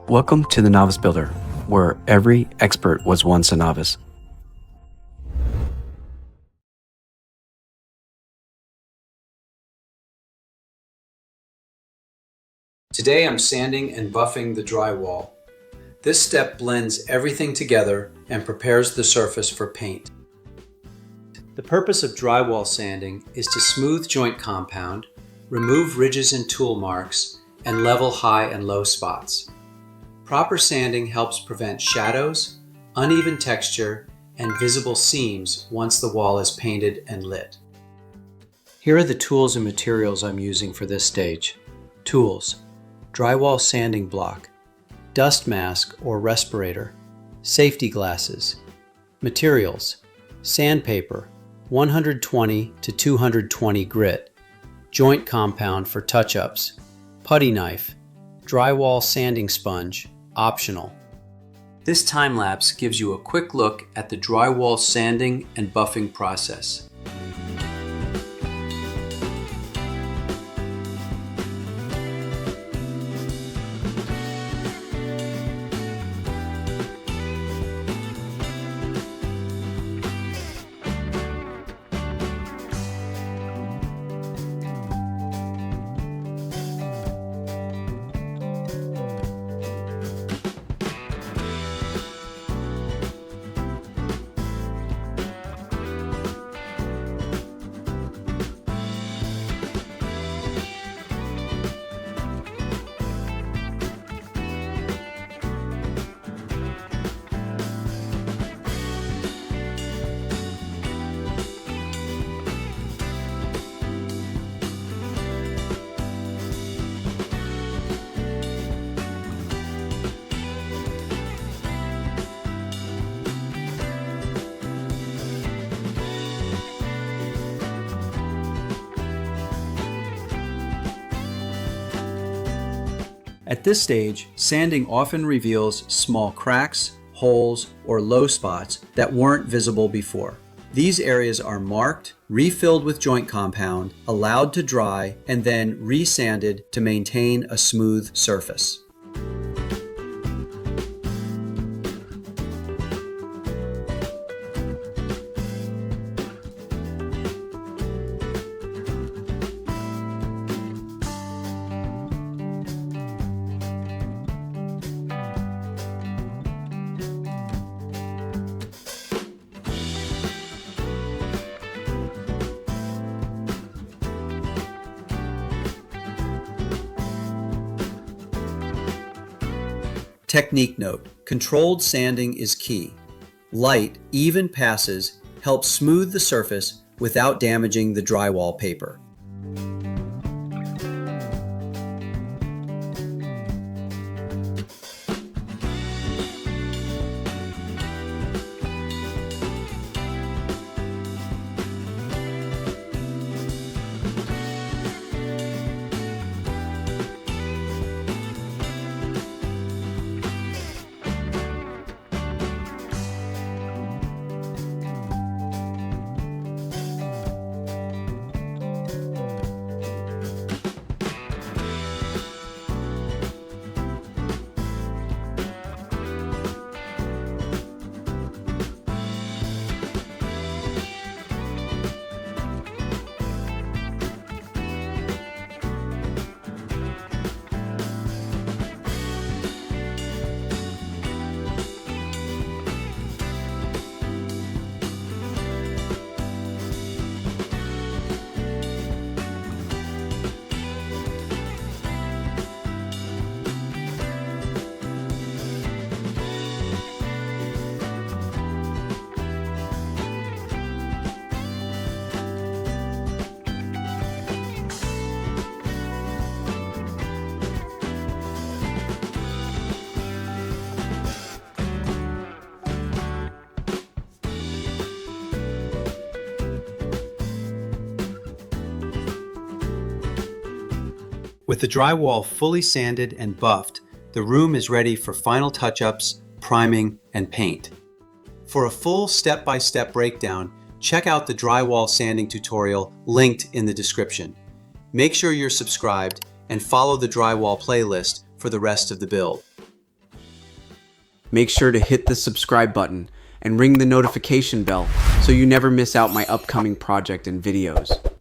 Welcome to the Novice Builder, where every expert was once a novice. Today I'm sanding and buffing the drywall. This step blends everything together and prepares the surface for paint. The purpose of drywall sanding is to smooth joint compound, remove ridges and tool marks, and level high and low spots. Proper sanding helps prevent shadows, uneven texture, and visible seams once the wall is painted and lit. Here are the tools and materials I'm using for this stage. Tools: drywall sanding block, dust mask or respirator, safety glasses. Materials: sandpaper, 120 to 220 grit, joint compound for touch-ups, putty knife, drywall sanding sponge, optional. This time lapse gives you a quick look at the drywall sanding and buffing process. At this stage, sanding often reveals small cracks, holes, or low spots that weren't visible before. These areas are marked, refilled with joint compound, allowed to dry, and then resanded to maintain a smooth surface. Technique note: controlled sanding is key. Light, even passes help smooth the surface without damaging the drywall paper. With the drywall fully sanded and buffed, the room is ready for final touch-ups, priming, and paint. For a full step-by-step breakdown, check out the drywall sanding tutorial linked in the description. Make sure you're subscribed and follow the drywall playlist for the rest of the build. Make sure to hit the subscribe button and ring the notification bell so you never miss out my upcoming project and videos.